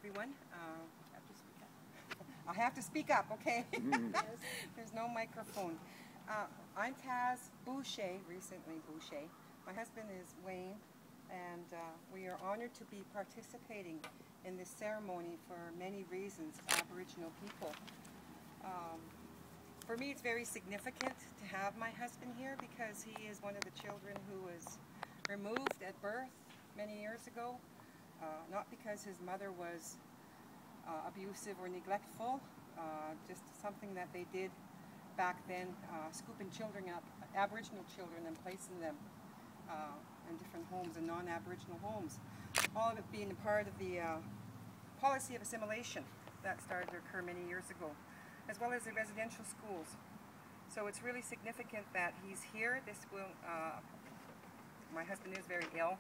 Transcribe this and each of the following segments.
everyone. I have to speak up, okay? There's no microphone. I'm Taz Bouchier, recently Bouchier. My husband is Wayne, and we are honored to be participating in this ceremony for many reasons, Aboriginal people. For me, it's very significant to have my husband here because he is one of the children who was removed at birth many years ago, not because his mother was abusive or neglectful, just something that they did back then, scooping children up, Aboriginal children, and placing them in different homes and non-Aboriginal homes. All of it being a part of the policy of assimilation that started to occur many years ago, as well as the residential schools. So it's really significant that he's here. This will, my husband is very ill,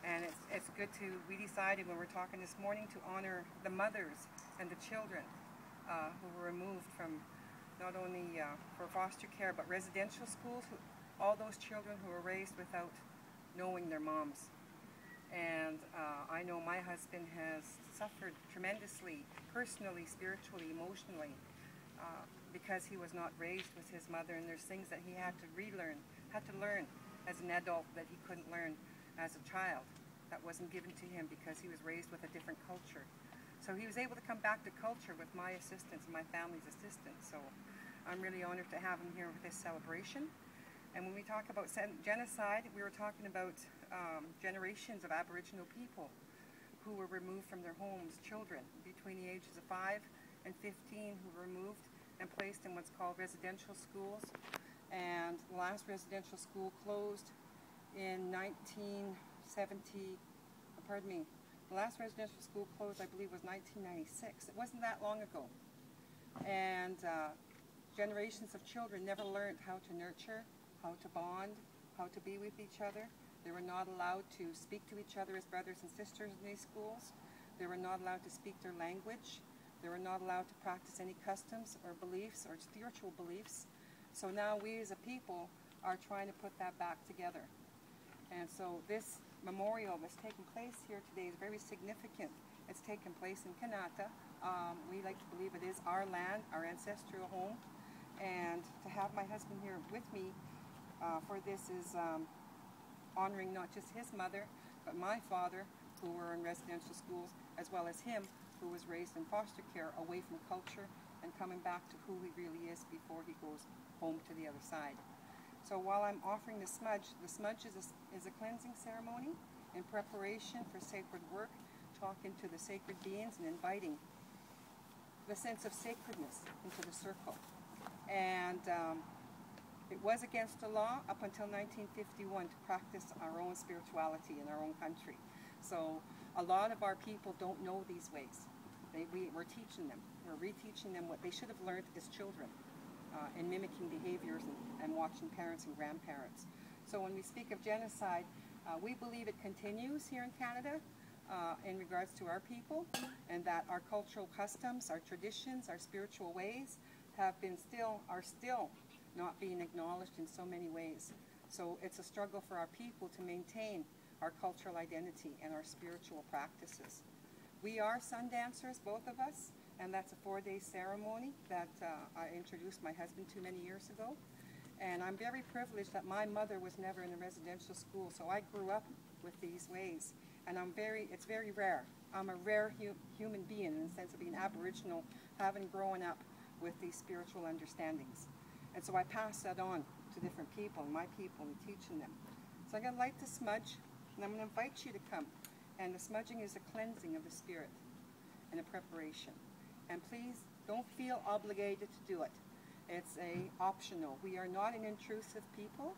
and it's good to, we decided when we were talking this morning to honor the mothers and the children who were removed from not only for foster care, but residential schools, all those children who were raised without knowing their moms. And I know my husband has suffered tremendously, personally, spiritually, emotionally, because he was not raised with his mother, and there's things that he had to relearn, had to learn as an adult that he couldn't learn as a child. That wasn't given to him because he was raised with a different culture. So he was able to come back to culture with my assistance and my family's assistance. So I'm really honored to have him here with this celebration. And when we talk about genocide, we were talking about generations of Aboriginal people who were removed from their homes, children between the ages of 5 and 15 who were removed and placed in what's called residential schools. And the last residential school closed in 1970, pardon me, the last residential school closed, I believe, was 1996. It wasn't that long ago. And generations of children never learned how to nurture, how to bond, how to be with each other. They were not allowed to speak to each other as brothers and sisters in these schools. They were not allowed to speak their language. They were not allowed to practice any customs or beliefs or spiritual beliefs. So now we as a people are trying to put that back together. And so this memorial that's taking place here today is very significant. It's taken place in Kanata. We like to believe it is our land, our ancestral home. And to have my husband here with me for this is honoring not just his mother, but my father, who were in residential schools, as well as him, who was raised in foster care, away from culture, and coming back to who he really is before he goes home to the other side. So while I'm offering the smudge is a cleansing ceremony in preparation for sacred work, talking to the sacred beings and inviting the sense of sacredness into the circle. And it was against the law up until 1951 to practice our own spirituality in our own country. So a lot of our people don't know these ways. We're teaching them. We're reteaching them what they should have learned as children in mimicking behaviors and watching parents and grandparents. So when we speak of genocide, we believe it continues here in Canada in regards to our people, and that our cultural customs, our traditions, our spiritual ways are still not being acknowledged in so many ways. So it's a struggle for our people to maintain our cultural identity and our spiritual practices. We are sun dancers, both of us, and that's a 4-day ceremony that I introduced my husband to many years ago. And I'm very privileged that my mother was never in a residential school, so I grew up with these ways. And it's very rare. I'm a rare human being in the sense of being Aboriginal, having grown up with these spiritual understandings. And so I pass that on to different people, my people, and teaching them. So I'm going to light the smudge, and I'm going to invite you to come. And the smudging is a cleansing of the spirit and a preparation. And please don't feel obligated to do it. It's optional. We are not an intrusive people,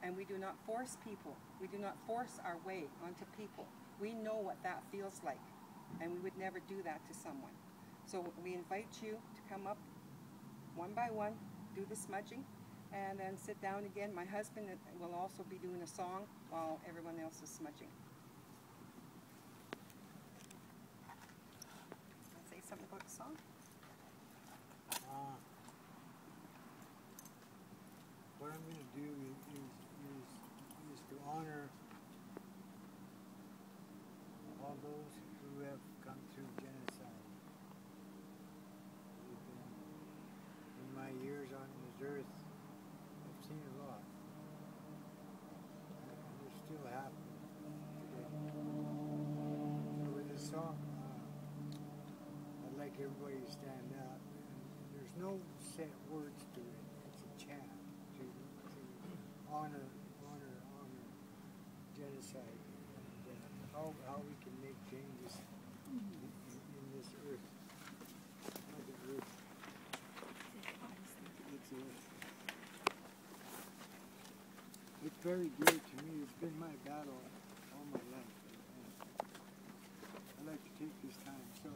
and we do not force people. We do not force our way onto people. We know what that feels like, and we would never do that to someone. So we invite you to come up one by one, do the smudging, and then sit down again. My husband will also be doing a song while everyone else is smudging. Say something about the song? What I'm going to do is to honor all those who have come through genocide. everybody to stand up. And there's no set words to it. It's a chant to honor genocide and how we can make changes in this earth. Mother Earth. It's earth. It's very dear to me. It's been my battle all my life. I like to take this time. So,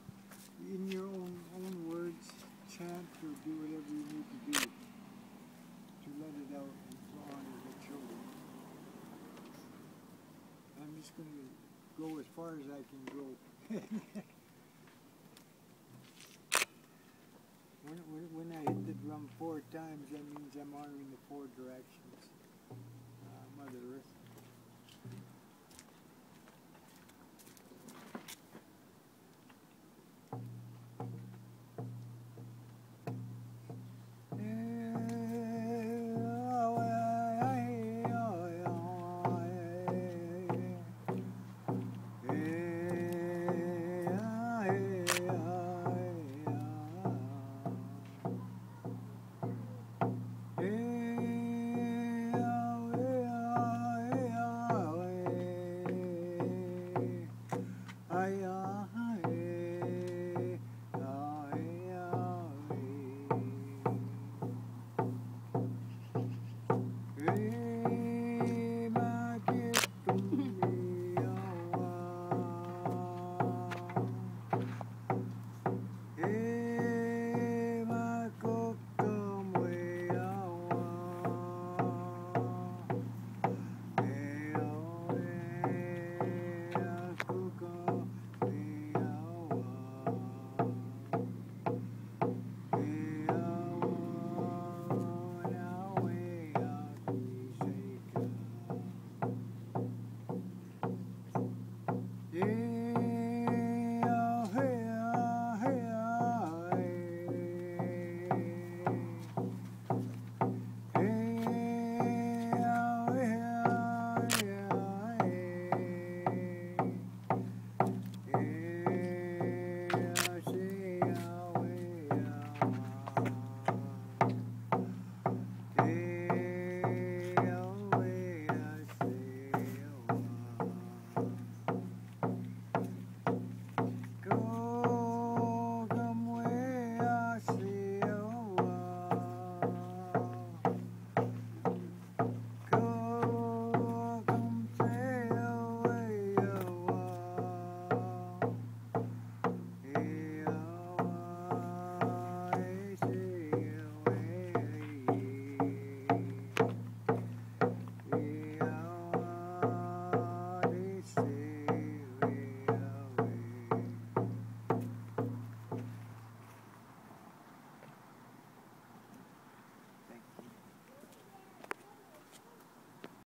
in your own words, chant or do whatever you need to do to let it out and to honor the children. I'm just going to go as far as I can go. When I hit the drum 4 times, that means I'm honoring the 4 directions. Mother Earth.